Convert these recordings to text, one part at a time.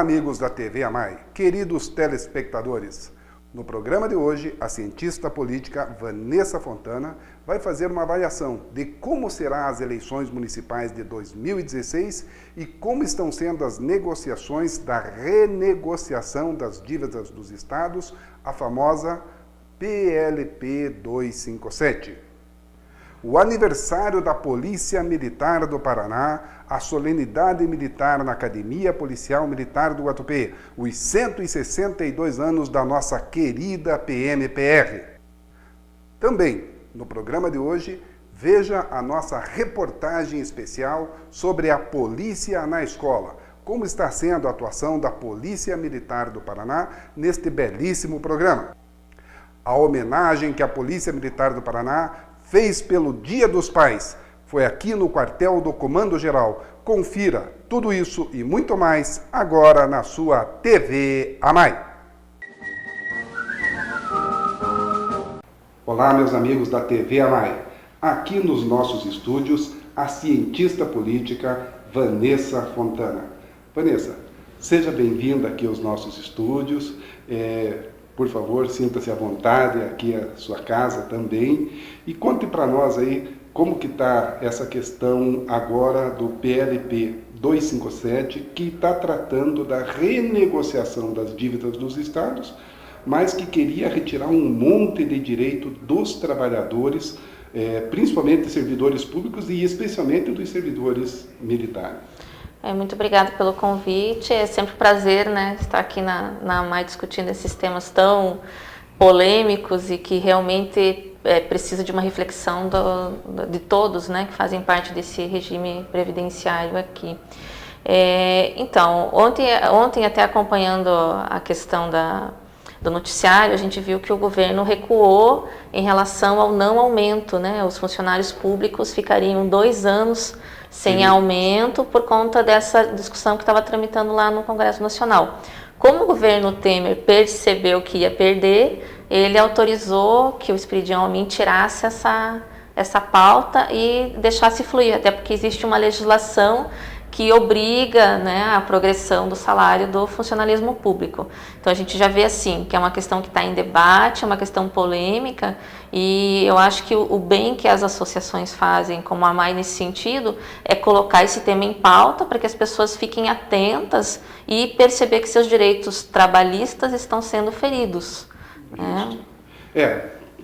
amigos da TV AMAI, queridos telespectadores. No programa de hoje, a cientista política Vanessa Fontana vai fazer uma avaliação de como serão as eleições municipais de 2016 e como estão sendo as negociações da renegociação das dívidas dos estados, a famosa PLP 257. O aniversário da Polícia Militar do Paraná, a solenidade militar na Academia Policial Militar do Guatupê, os 162 anos da nossa querida PMPR. Também, no programa de hoje, veja a nossa reportagem especial sobre a polícia na escola. Como está sendo a atuação da Polícia Militar do Paraná neste belíssimo programa. A homenagem que a Polícia Militar do Paraná fez pelo Dia dos Pais. Foi aqui no quartel do Comando Geral. Confira tudo isso e muito mais agora na sua TV AMAI. Olá, meus amigos da TV AMAI. Aqui nos nossos estúdios, a cientista política Vanessa Fontana. Vanessa, seja bem-vinda aqui aos nossos estúdios. Por favor, sinta-se à vontade, aqui a sua casa também. E conte para nós aí como que está essa questão agora do PLP 257, que está tratando da renegociação das dívidas dos estados, mas que queria retirar um monte de direito dos trabalhadores, principalmente servidores públicos e especialmente dos servidores militares. Muito obrigada pelo convite, é sempre um prazer, né, estar aqui na AMAI discutindo esses temas tão polêmicos e que realmente precisa de uma reflexão de todos, né, que fazem parte desse regime previdenciário aqui. Então, ontem até acompanhando a questão do noticiário, a gente viu que o governo recuou em relação ao não aumento, né, os funcionários públicos ficariam 2 anos sem aumento por conta dessa discussão que estava tramitando lá no Congresso Nacional. Como o governo Temer percebeu que ia perder, ele autorizou que o Esperidião Amin tirasse essa pauta e deixasse fluir, até porque existe uma legislação que obriga, né, a progressão do salário do funcionalismo público. Então a gente já vê assim, que é uma questão que está em debate, é uma questão polêmica, e eu acho que o bem que as associações fazem, como a AMAI nesse sentido, é colocar esse tema em pauta para que as pessoas fiquem atentas e perceber que seus direitos trabalhistas estão sendo feridos.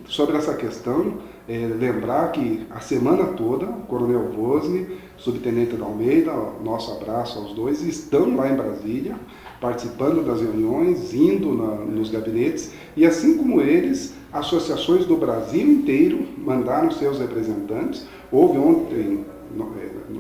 Sobre essa questão, lembrar que a semana toda, o Coronel Vosne, Subtenente da Almeida, nosso abraço aos dois, estão lá em Brasília, participando das reuniões, indo nos gabinetes, e assim como eles, associações do Brasil inteiro mandaram seus representantes. Houve ontem,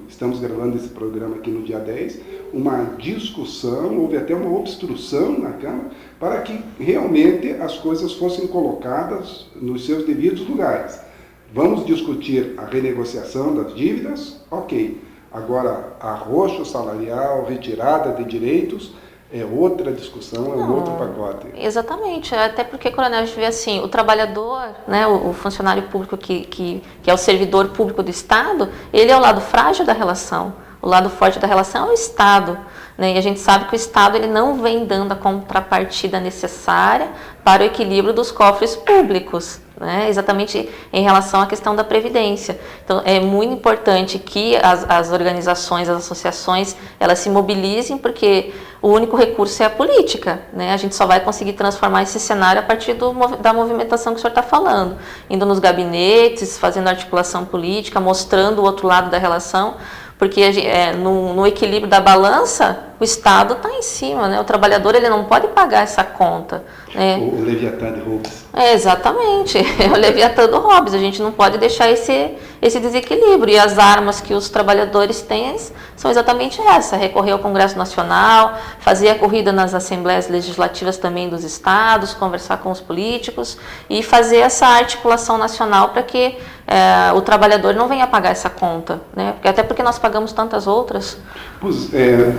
estamos gravando esse programa aqui no dia 10, uma discussão, houve até uma obstrução na Câmara, para que realmente as coisas fossem colocadas nos seus devidos lugares. Vamos discutir a renegociação das dívidas? Ok. Agora, arroxo salarial, retirada de direitos, é outra discussão, é um outro pacote. Exatamente, até porque, Coronel, a gente vê assim, o trabalhador, né, o funcionário público que é o servidor público do Estado, ele é o lado frágil da relação. O lado forte da relação é o Estado, né? E a gente sabe que o Estado ele não vem dando a contrapartida necessária para o equilíbrio dos cofres públicos, né? Exatamente em relação à questão da Previdência. Então, é muito importante que as organizações, as associações, elas se mobilizem, porque o único recurso é a política, né? A gente só vai conseguir transformar esse cenário a partir da movimentação que o senhor está falando, indo nos gabinetes, fazendo articulação política, mostrando o outro lado da relação, porque no equilíbrio da balança, o Estado está em cima, né? O trabalhador ele não pode pagar essa conta. Né? O Leviatã de Hobbes. Exatamente, é o Leviatã do Hobbes. A gente não pode deixar esse desequilíbrio. E as armas que os trabalhadores têm são exatamente essa: recorrer ao Congresso Nacional, fazer a corrida nas assembleias legislativas também dos estados, conversar com os políticos e fazer essa articulação nacional para que o trabalhador não venha pagar essa conta, né? Até porque nós pagamos tantas outras.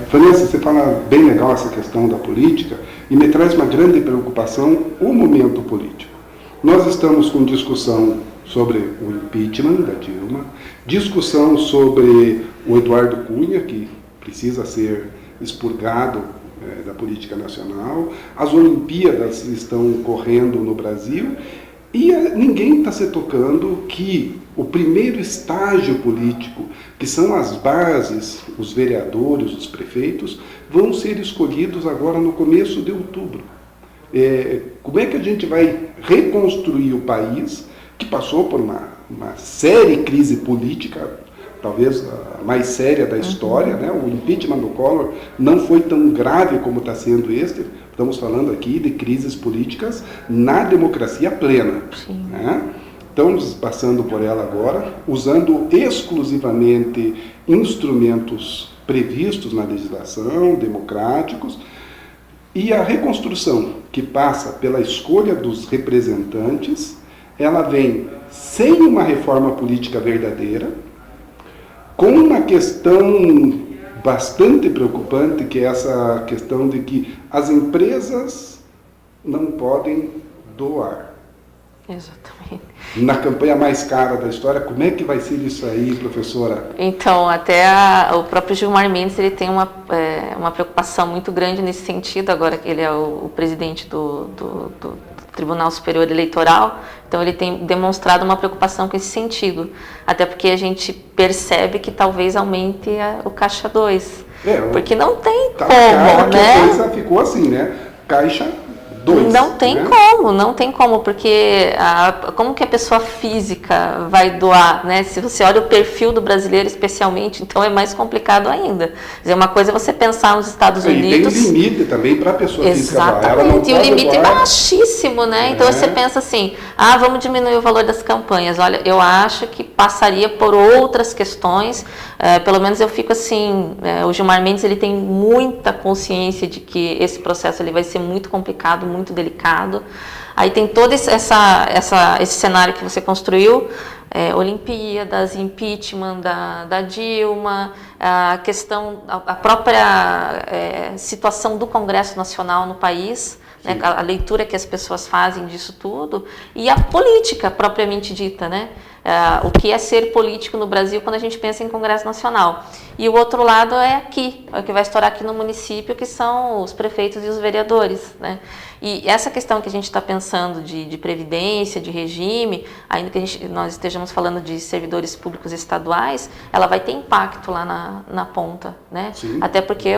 Vanessa, você fala bem legal essa questão da política e me traz uma grande preocupação o momento político. Nós estamos com discussão sobre o impeachment da Dilma, discussão sobre o Eduardo Cunha, que precisa ser expurgado da política nacional, as Olimpíadas estão correndo no Brasil e ninguém está se tocando que o primeiro estágio político, que são as bases, os vereadores, os prefeitos, vão ser escolhidos agora no começo de outubro. Como é que a gente vai reconstruir o país que passou por uma séria crise política, talvez a mais séria da história, né? O impeachment do Collor não foi tão grave como está sendo este. Estamos falando aqui de crises políticas na democracia plena. Né? Estamos passando por ela agora, usando exclusivamente instrumentos previstos na legislação, democráticos, e a reconstrução, que passa pela escolha dos representantes, ela vem sem uma reforma política verdadeira, com uma questão bastante preocupante, que é essa questão de que as empresas não podem doar. Exatamente. Na campanha mais cara da história, como é que vai ser isso aí, professora? Então, até o próprio Gilmar Mendes ele tem uma preocupação muito grande nesse sentido, agora que ele é o presidente do Tribunal Superior Eleitoral, então ele tem demonstrado uma preocupação com esse sentido, até porque a gente percebe que talvez aumente o Caixa 2, porque não tem como, né? A coisa ficou assim, né? Caixa 2. Não tem não tem como, porque como que a pessoa física vai doar, né? Se você olha o perfil do brasileiro especialmente, então é mais complicado ainda. Quer dizer, uma coisa é você pensar nos Estados Unidos... E tem limite também para a pessoa física doar. Exatamente, e o limite é baixíssimo, né? Então você pensa assim, vamos diminuir o valor das campanhas. Olha, eu acho que passaria por outras questões, pelo menos eu fico assim, o Gilmar Mendes ele tem muita consciência de que esse processo ele vai ser muito complicado, muito delicado. Aí tem todo esse cenário que você construiu, Olimpíadas, impeachment da Dilma, a questão, a própria situação do Congresso Nacional no país, né, a leitura que as pessoas fazem disso tudo, e a política propriamente dita, né? O que é ser político no Brasil quando a gente pensa em Congresso Nacional. E o outro lado é aqui, o que vai estourar aqui no município, que são os prefeitos e os vereadores, né? E essa questão que a gente está pensando de previdência, de regime, ainda que nós estejamos falando de servidores públicos estaduais, ela vai ter impacto lá na ponta, né? Sim, até porque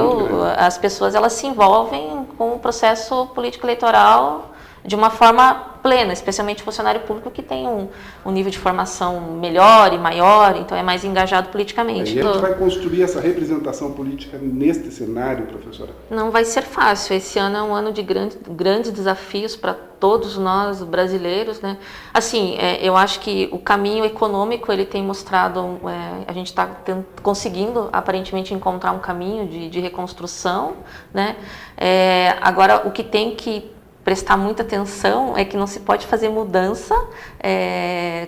as pessoas elas se envolvem com o processo político eleitoral de uma forma plena, especialmente o funcionário público que tem um nível de formação melhor e maior, então é mais engajado politicamente. E a gente vai construir essa representação política neste cenário, professora? Não vai ser fácil. Esse ano é um ano de grandes desafios para todos nós brasileiros, né? Assim, eu acho que o caminho econômico ele tem mostrado, a gente está conseguindo aparentemente encontrar um caminho de reconstrução, né? Agora, o que tem que prestar muita atenção é que não se pode fazer mudança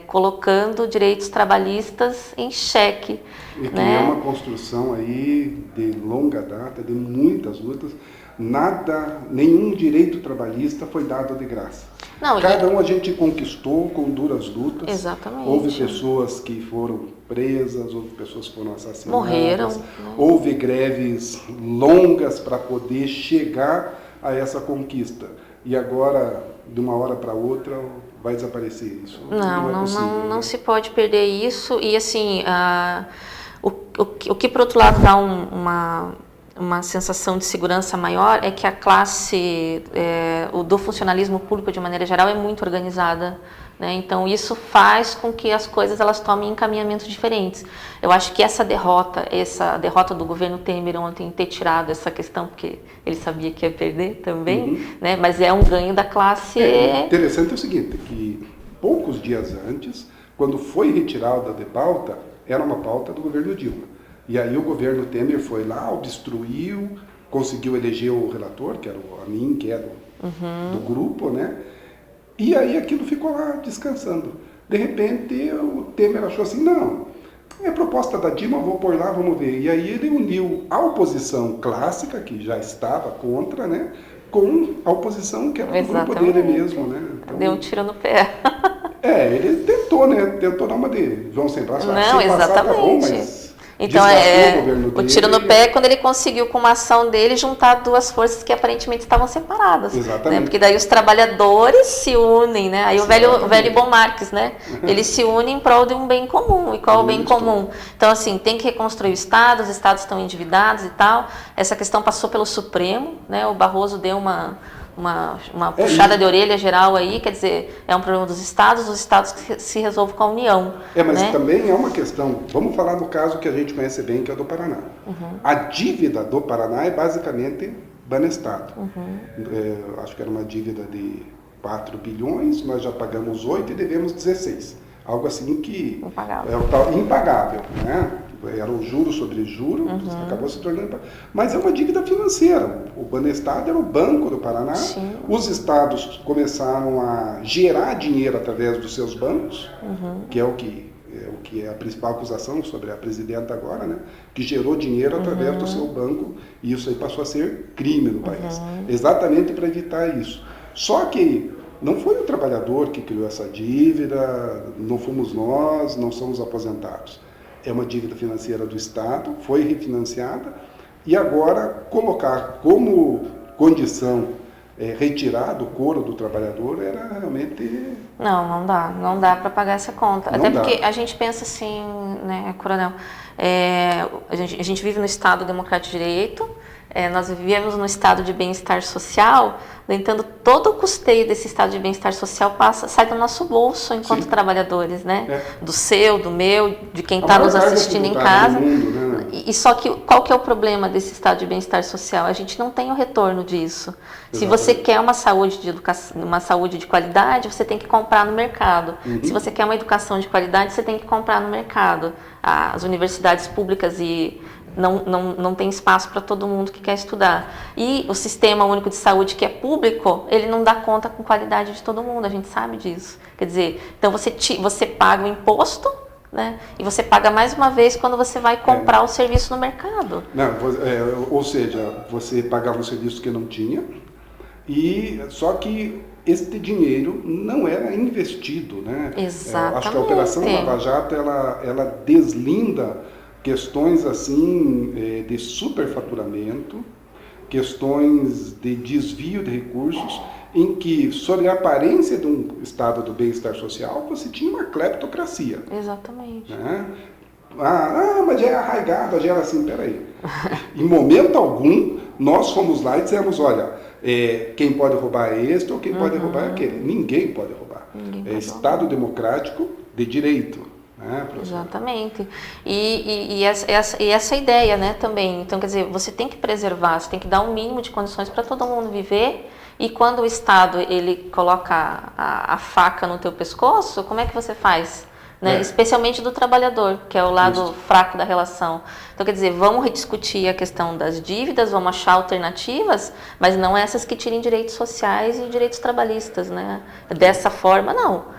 colocando direitos trabalhistas em xeque. E que né? é uma construção aí de longa data, de muitas lutas. Nenhum direito trabalhista foi dado de graça. Não, Cada um a gente conquistou com duras lutas. Exatamente. Houve pessoas que foram presas, houve pessoas que foram assassinadas. Morreram. Né? Houve greves longas para poder chegar a essa conquista. E agora, de uma hora para outra, vai desaparecer isso. Não se pode perder isso. E assim, o que por outro lado dá uma sensação de segurança maior é que a classe do funcionalismo público de maneira geral é muito organizada, né? Então isso faz com que as coisas elas tomem encaminhamentos diferentes. Eu acho que essa derrota do governo Temer ontem ter tirado essa questão, porque ele sabia que ia perder também, né? Mas é um ganho da classe. Interessante é o seguinte, que poucos dias antes, quando foi retirada de pauta, era uma pauta do governo Dilma. E aí o governo Temer foi lá, obstruiu, conseguiu eleger o relator, que era o Amin, que é do grupo, né? E aí aquilo ficou lá descansando. De repente o Temer achou assim, não, é proposta da Dilma, vou pôr lá, vamos ver. E aí ele uniu a oposição clássica, que já estava contra, né? Com a oposição que era do grupo dele mesmo, né? Então, deu um tiro no pé. Ele tentou, né? Tentou dar uma de João sem braço. Não, exatamente. Passar, tá bom, mas Então, o tiro no pé é quando ele conseguiu, com uma ação dele, juntar duas forças que aparentemente estavam separadas. Exatamente. Né? Porque daí os trabalhadores se unem, né? Aí o velho Bom Marx, né? Eles se unem em prol de um bem comum. E qual é o bem comum? Então, assim, tem que reconstruir o Estado, os Estados estão endividados e tal. Essa questão passou pelo Supremo, né? O Barroso deu uma puxada de orelha geral aí, quer dizer, é um problema dos Estados, os Estados se resolvem com a União. Mas né? também é uma questão, vamos falar do caso que a gente conhece bem, que é do Paraná. A dívida do Paraná é basicamente Banestado. Acho que era uma dívida de 4 bilhões, nós já pagamos 8 e devemos 16. Algo assim que é o tal impagável, né? Era o juro sobre juro, acabou se tornando... Mas é uma dívida financeira. O Banestado era o Banco do Paraná. Sim. Os estados começaram a gerar dinheiro através dos seus bancos, que é o que é a principal acusação sobre a presidenta agora, né? Que gerou dinheiro através do seu banco, e isso aí passou a ser crime no país. Exatamente para evitar isso. Só que não foi o trabalhador que criou essa dívida, não fomos nós, não somos aposentados. É uma dívida financeira do Estado, foi refinanciada, e agora colocar como condição retirar do couro do trabalhador era realmente... Não dá para pagar essa conta. Até porque a gente pensa assim, né, Coronel, a gente vive no Estado democrático de direito, nós vivemos no estado de bem-estar social, no entanto, todo o custeio desse estado de bem-estar social sai do nosso bolso enquanto trabalhadores, né? Do seu, do meu, de quem está nos assistindo em casa. Mundo, né? E só que qual que é o problema desse estado de bem-estar social? A gente não tem o retorno disso. Exatamente. Se você quer uma saúde de educação, uma saúde de qualidade, você tem que comprar no mercado. Se você quer uma educação de qualidade, você tem que comprar no mercado. As universidades públicas não tem espaço para todo mundo que quer estudar. E o Sistema Único de Saúde, que é público, ele não dá conta com qualidade de todo mundo, a gente sabe disso. Quer dizer, então você paga o imposto, né? E você paga mais uma vez quando você vai comprar o serviço no mercado. Não, ou seja, você pagava um serviço que não tinha, só que este dinheiro não era investido, né? Exatamente. Acho que a Operação Lava Jato, ela deslinda questões assim de superfaturamento, questões de desvio de recursos, em que, sob a aparência de um estado do bem-estar social, você tinha uma cleptocracia. Exatamente. Né? Mas já é arraigado, já era assim, peraí. Em momento algum, nós fomos lá e dissemos, olha, quem pode roubar é este ou quem pode roubar é aquele. Ninguém pode roubar. Estado democrático de direito. Exatamente. E essa ideia, né, também. Então, quer dizer, você tem que preservar, você tem que dar um mínimo de condições para todo mundo viver. E quando o Estado ele coloca a faca no teu pescoço, como é que você faz? Né? Especialmente do trabalhador, que é o lado fraco da relação. Então, quer dizer, vamos rediscutir a questão das dívidas, vamos achar alternativas, mas não essas que tirem direitos sociais e direitos trabalhistas, né? Dessa forma, não.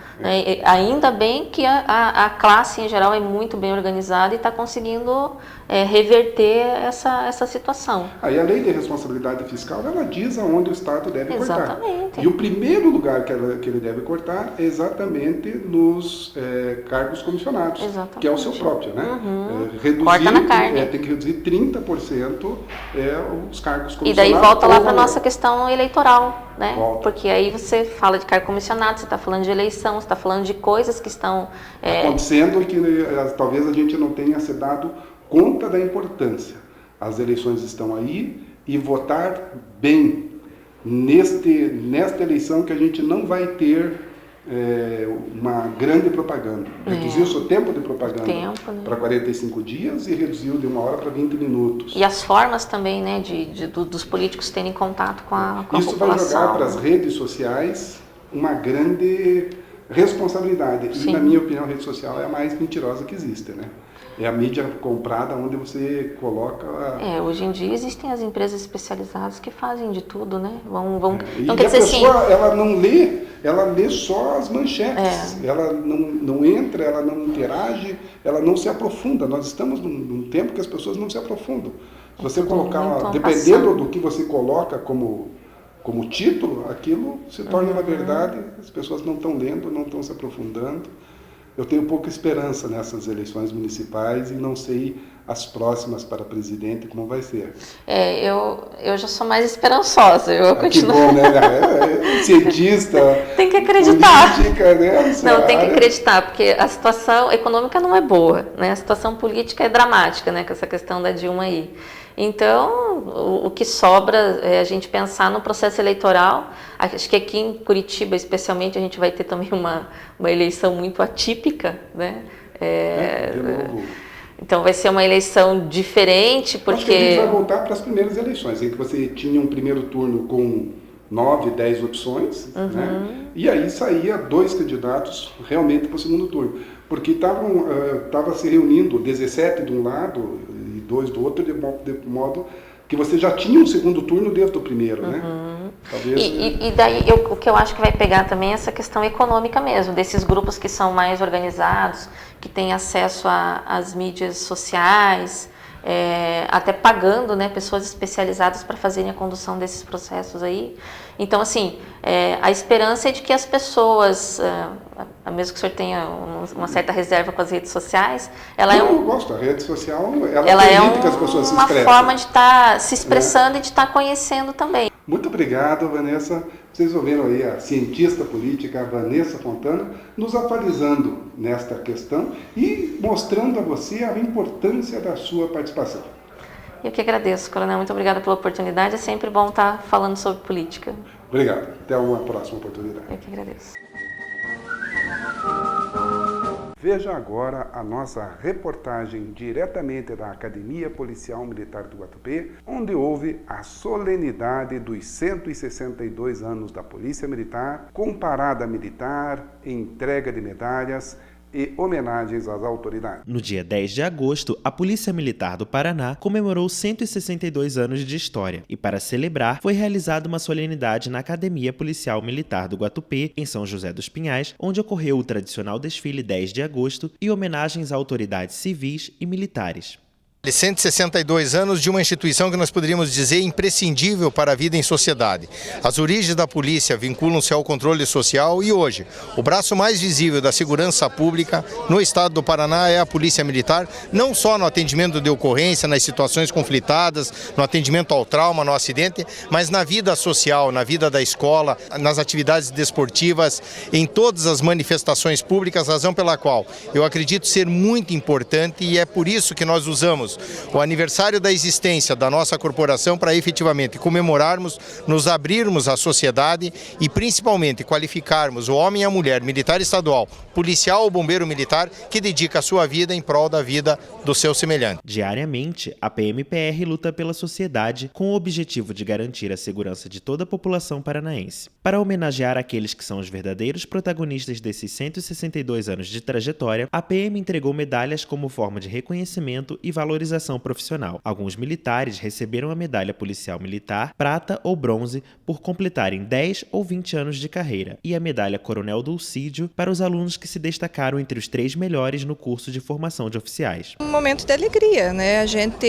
Ainda bem que a classe em geral é muito bem organizada e está conseguindo reverter essa situação. Aí a lei de responsabilidade fiscal, ela diz aonde o Estado deve cortar. Exatamente. E o primeiro lugar que ele deve cortar é exatamente nos cargos comissionados, Exatamente. que é o seu próprio, né? Corta na carne. Tem que reduzir 30% os cargos comissionados. E daí volta lá para a nossa questão eleitoral, né? Volta. Porque aí você fala de cargo comissionado, você está falando de eleição, você está falando de coisas que estão... acontecendo e que talvez a gente não tenha se dado conta da importância. As eleições estão aí e votar bem nesta eleição que a gente não vai ter uma grande propaganda. Reduziu o seu tempo de propaganda para 45 dias e reduziu de 1 hora para 20 minutos. E as formas também, né, dos políticos terem contato com a Isso população. Isso vai jogar para as redes sociais uma grande responsabilidade. Sim. E, na minha opinião, a rede social é a mais mentirosa que existe, né? É a mídia comprada onde você coloca... Hoje em dia existem as empresas especializadas que fazem de tudo, né? Então, quer dizer, a pessoa, assim, ela não lê, ela lê só as manchetes. Ela não entra, ela não interage, ela não se aprofunda. Nós estamos num tempo que as pessoas não se aprofundam. Se você colocar, dependendo do que você coloca como título, aquilo se torna uma verdade, as pessoas não estão lendo, não estão se aprofundando. Eu tenho pouca esperança nessas eleições municipais e não sei as próximas para presidente, como vai ser? Eu já sou mais esperançosa. Eu continuo. Que bom, né? Cientista, tem que acreditar. Política, né? Não, tem que acreditar, porque a situação econômica não é boa, né? A situação política é dramática, né? Com essa questão da Dilma aí. Então, o que sobra é a gente pensar no processo eleitoral. Acho que aqui em Curitiba, especialmente, a gente vai ter também uma eleição muito atípica, né? De novo. Então vai ser uma eleição diferente, porque... Acho que a gente vai voltar para as primeiras eleições, em que você tinha um primeiro turno com 9, 10 opções, né? E aí saía 2 candidatos realmente para o segundo turno. Porque estava se reunindo 17 de um lado e 2 do outro, de modo que você já tinha um segundo turno dentro do primeiro, né? Talvez... E daí o que eu acho que vai pegar também é essa questão econômica mesmo, desses grupos que são mais organizados, que têm acesso às mídias sociais, até pagando, né, pessoas especializadas para fazerem a condução desses processos aí. Então, assim, a esperança é de que as pessoas, mesmo que o senhor tenha uma certa reserva com as redes sociais, eu gosto, a rede social, ela permite que as pessoas se expressem. Uma forma de estar se expressando e de estar conhecendo também. Muito obrigado, Vanessa. Vocês ouviram aí a cientista política Vanessa Fontana nos atualizando nesta questão e mostrando a você a importância da sua participação. Eu que agradeço, Coronel. Muito obrigada pela oportunidade. É sempre bom estar falando sobre política. Obrigado. Até uma próxima oportunidade. Eu que agradeço. Veja agora a nossa reportagem diretamente da Academia Policial Militar do Guatupê, onde houve a solenidade dos 162 anos da Polícia Militar, com parada militar, entrega de medalhas e homenagens às autoridades. No dia 10 de agosto, a Polícia Militar do Paraná comemorou 162 anos de história e, para celebrar, foi realizada uma solenidade na Academia Policial Militar do Guatupê, em São José dos Pinhais, onde ocorreu o tradicional desfile 10 de agosto e homenagens a autoridades civis e militares. 162 anos de uma instituição que nós poderíamos dizer imprescindível para a vida em sociedade. As origens da polícia vinculam-se ao controle social e hoje, o braço mais visível da segurança pública no estado do Paraná é a Polícia Militar, não só no atendimento de ocorrência, nas situações conflitadas, no atendimento ao trauma, no acidente, mas na vida social, na vida da escola, nas atividades desportivas, em todas as manifestações públicas, razão pela qual eu acredito ser muito importante e é por isso que nós usamos o aniversário da existência da nossa corporação para efetivamente comemorarmos, nos abrirmos à sociedade e principalmente qualificarmos o homem e a mulher, militar estadual, policial ou bombeiro militar, que dedica a sua vida em prol da vida do seu semelhante. Diariamente, a PMPR luta pela sociedade com o objetivo de garantir a segurança de toda a população paranaense. Para homenagear aqueles que são os verdadeiros protagonistas desses 162 anos de trajetória, a PM entregou medalhas como forma de reconhecimento e valorização profissional. Alguns militares receberam a medalha policial militar, prata ou bronze, por completarem 10 ou 20 anos de carreira, e a medalha Coronel Dulcídio para os alunos que se destacaram entre os 3 melhores no curso de formação de oficiais. Um momento de alegria, né? A gente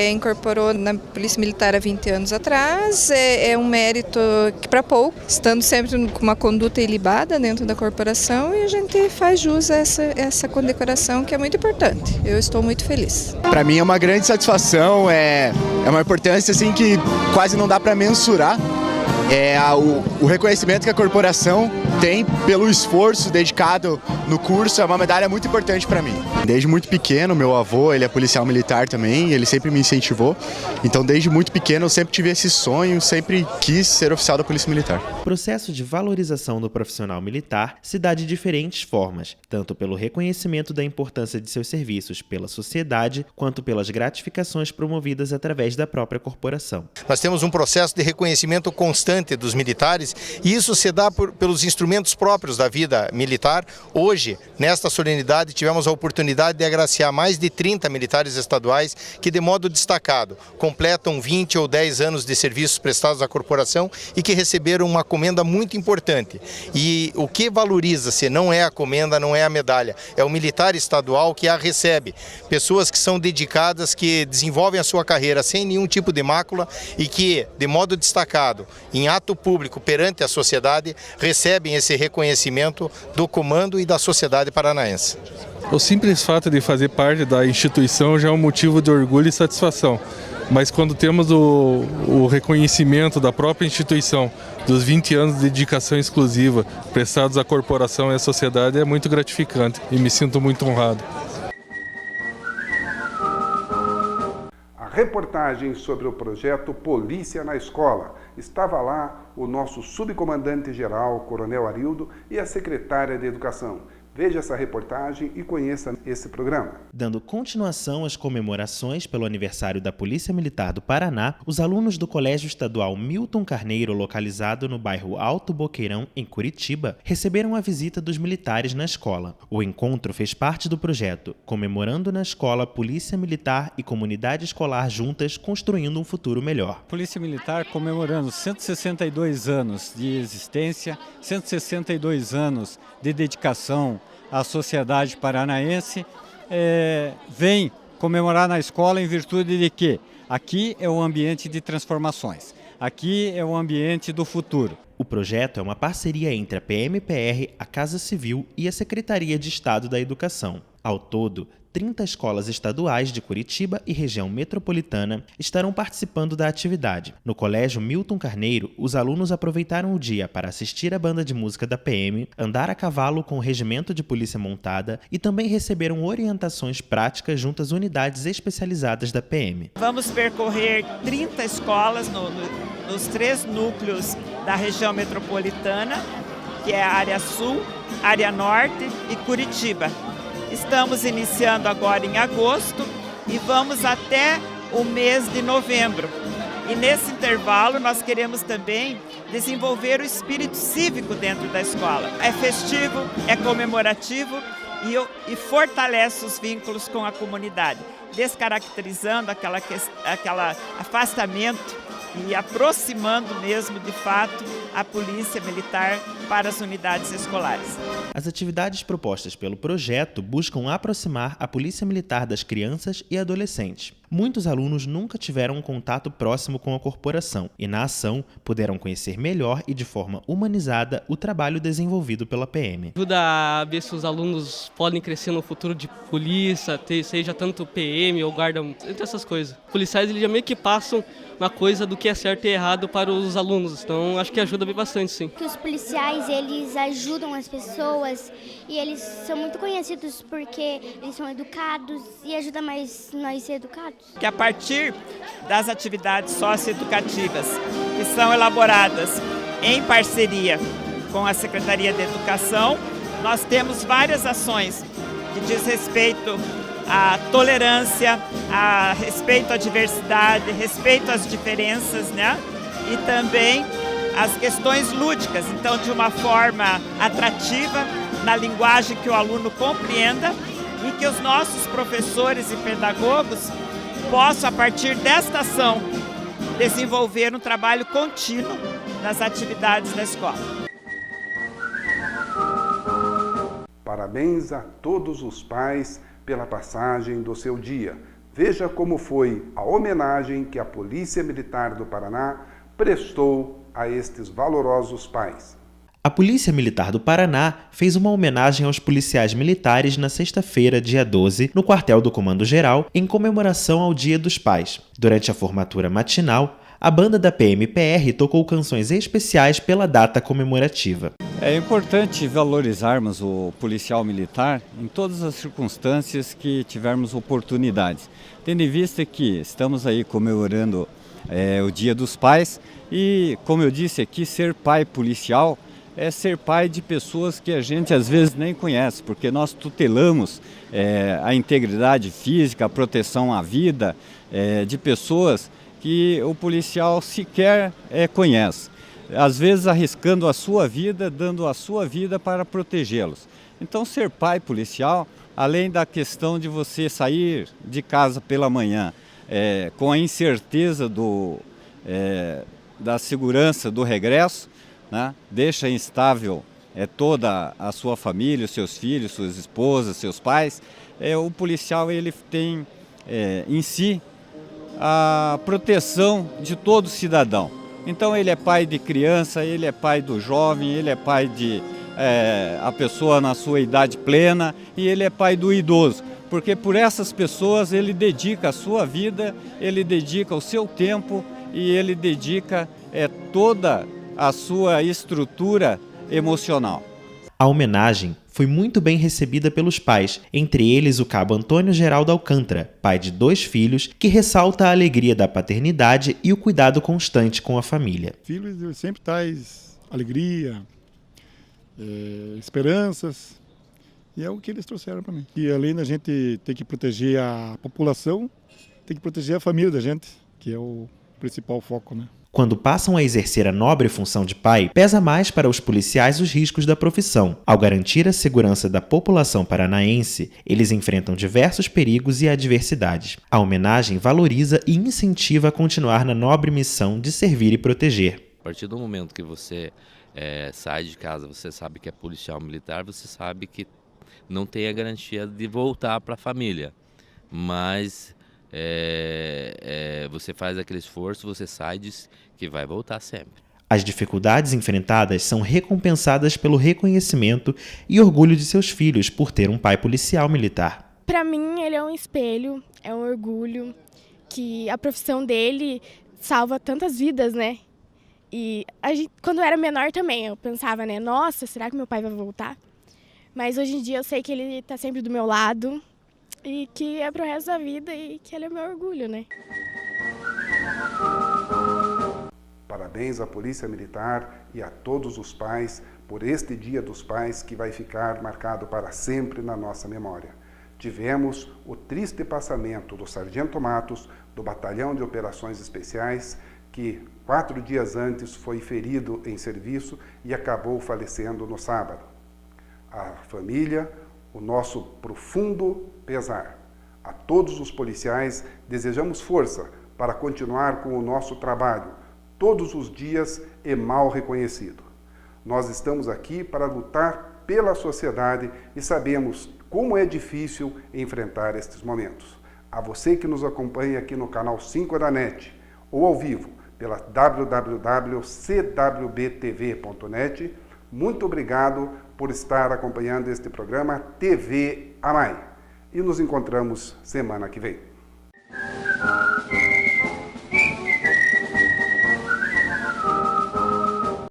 incorporou na Polícia Militar há 20 anos atrás, é um mérito que para pouco, estando sempre com uma conduta ilibada dentro da corporação, e a gente faz jus a essa condecoração que é muito importante. Eu estou muito feliz. Para mim é uma grande satisfação, é uma importância assim que quase não dá para mensurar. O reconhecimento que a corporação tem pelo esforço dedicado no curso é uma medalha muito importante para mim. Desde muito pequeno, meu avô, ele é policial militar também, ele sempre me incentivou. Então, desde muito pequeno, eu sempre tive esse sonho, sempre quis ser oficial da Polícia Militar. O processo de valorização do profissional militar se dá de diferentes formas, tanto pelo reconhecimento da importância de seus serviços pela sociedade, quanto pelas gratificações promovidas através da própria corporação. Nós temos um processo de reconhecimento constante dos militares e isso se dá pelos instrumentos próprios da vida militar. Hoje, nesta solenidade, tivemos a oportunidade de agraciar mais de 30 militares estaduais que, de modo destacado, completam 20 ou 10 anos de serviços prestados à corporação e que receberam uma comenda muito importante. E o que valoriza-se não é a comenda, não é a medalha, é o militar estadual que a recebe. Pessoas que são dedicadas, que desenvolvem a sua carreira sem nenhum tipo de mácula e que, de modo destacado, em ato público perante a sociedade, recebem esse reconhecimento do comando e da sociedade paranaense. O simples fato de fazer parte da instituição já é um motivo de orgulho e satisfação. Mas quando temos o reconhecimento da própria instituição, dos 20 anos de dedicação exclusiva prestados à corporação e à sociedade, é muito gratificante e me sinto muito honrado. A reportagem sobre o projeto Polícia na Escola. Estava lá o nosso subcomandante-geral, Coronel Arildo, e a secretária de Educação. Veja essa reportagem e conheça esse programa. Dando continuação às comemorações pelo aniversário da Polícia Militar do Paraná, os alunos do Colégio Estadual Milton Carneiro, localizado no bairro Alto Boqueirão, em Curitiba, receberam a visita dos militares na escola. O encontro fez parte do projeto Comemorando na Escola Polícia Militar e Comunidade Escolar Juntas, construindo um futuro melhor. Polícia Militar comemorando 162 anos de existência, 162 anos de dedicação à sociedade paranaense, vem comemorar na escola em virtude de que aqui é um ambiente de transformações, aqui é um ambiente do futuro. O projeto é uma parceria entre a PMPR, a Casa Civil e a Secretaria de Estado da Educação. Ao todo, 30 escolas estaduais de Curitiba e região metropolitana estarão participando da atividade. No Colégio Milton Carneiro, os alunos aproveitaram o dia para assistir à banda de música da PM, andar a cavalo com o regimento de polícia montada e também receberam orientações práticas junto às unidades especializadas da PM. Vamos percorrer 30 escolas nos 3 núcleos da região metropolitana, que é a área sul, área norte e Curitiba. Estamos iniciando agora em agosto e vamos até o mês de novembro. E nesse intervalo nós queremos também desenvolver o espírito cívico dentro da escola. É festivo, é comemorativo e fortalece os vínculos com a comunidade, descaracterizando aquele afastamento e aproximando mesmo, de fato, a Polícia Militar para as unidades escolares. As atividades propostas pelo projeto buscam aproximar a Polícia Militar das crianças e adolescentes. Muitos alunos nunca tiveram um contato próximo com a corporação e, na ação, puderam conhecer melhor e de forma humanizada o trabalho desenvolvido pela PM. Ajuda a ver se os alunos podem crescer no futuro de polícia, seja tanto PM ou guarda, entre essas coisas. Os policiais eles já meio que passam uma coisa do que é certo e errado para os alunos, então acho que ajuda bem bastante, sim. Os policiais, eles ajudam as pessoas e eles são muito conhecidos porque eles são educados e ajuda mais nós a ser educados. Que a partir das atividades socioeducativas que são elaboradas em parceria com a Secretaria de Educação, nós temos várias ações que diz respeito à tolerância, a respeito à diversidade, respeito às diferenças, né? E também as questões lúdicas, então de uma forma atrativa, na linguagem que o aluno compreenda e que os nossos professores e pedagogos possam, a partir desta ação, desenvolver um trabalho contínuo nas atividades da escola. Parabéns a todos os pais pela passagem do seu dia. Veja como foi a homenagem que a Polícia Militar do Paraná prestou a estes valorosos pais. A Polícia Militar do Paraná fez uma homenagem aos policiais militares na sexta-feira, dia 12, no quartel do Comando Geral, em comemoração ao Dia dos Pais. Durante a formatura matinal, a banda da PMPR tocou canções especiais pela data comemorativa. É importante valorizarmos o policial militar em todas as circunstâncias que tivermos oportunidades, tendo em vista que estamos aí comemorando o Dia dos Pais e, como eu disse aqui, ser pai policial é ser pai de pessoas que a gente às vezes nem conhece, porque nós tutelamos a integridade física, a proteção à vida de pessoas que o policial sequer conhece. Às vezes arriscando a sua vida, dando a sua vida para protegê-los. Então ser pai policial, além da questão de você sair de casa pela manhã com a incerteza da segurança do regresso, né? Deixa instável toda a sua família, os seus filhos, suas esposas, seus pais. O policial ele tem em si a proteção de todo cidadão. Então ele é pai de criança, ele é pai do jovem, ele é pai a pessoa na sua idade plena e ele é pai do idoso. Porque por essas pessoas ele dedica a sua vida, ele dedica o seu tempo e ele dedica toda a sua estrutura emocional. A homenagem foi muito bem recebida pelos pais, entre eles o cabo Antônio Geraldo Alcântara, pai de 2 filhos, que ressalta a alegria da paternidade e o cuidado constante com a família. Filhos sempre traz alegria, esperanças, e é o que eles trouxeram para mim. E além da gente ter que proteger a população, tem que proteger a família da gente, que é o principal foco, né? Quando passam a exercer a nobre função de pai, pesa mais para os policiais os riscos da profissão. Ao garantir a segurança da população paranaense, eles enfrentam diversos perigos e adversidades. A homenagem valoriza e incentiva a continuar na nobre missão de servir e proteger. A partir do momento que você sai de casa, você sabe que é policial militar, você sabe que não tem a garantia de voltar para a família, mas você faz aquele esforço, você sai e diz que vai voltar sempre. As dificuldades enfrentadas são recompensadas pelo reconhecimento e orgulho de seus filhos por ter um pai policial militar. Para mim, ele é um espelho, é um orgulho, que a profissão dele salva tantas vidas, né? E quando eu era menor também, eu pensava, né? Nossa, será que meu pai vai voltar? Mas hoje em dia eu sei que ele está sempre do meu lado e que é pro resto da vida e que ele é meu orgulho, né? Parabéns à Polícia Militar e a todos os pais por este Dia dos Pais que vai ficar marcado para sempre na nossa memória. Tivemos o triste passamento do Sargento Matos, do Batalhão de Operações Especiais, que 4 dias antes foi ferido em serviço e acabou falecendo no sábado. A família, o nosso profundo pesar. A todos os policiais, desejamos força para continuar com o nosso trabalho, todos os dias e mal reconhecido. Nós estamos aqui para lutar pela sociedade e sabemos como é difícil enfrentar estes momentos. A você que nos acompanha aqui no canal 5 da NET ou ao vivo pela www.cwbtv.net, muito obrigado por estar acompanhando este programa TV Amai. E nos encontramos semana que vem.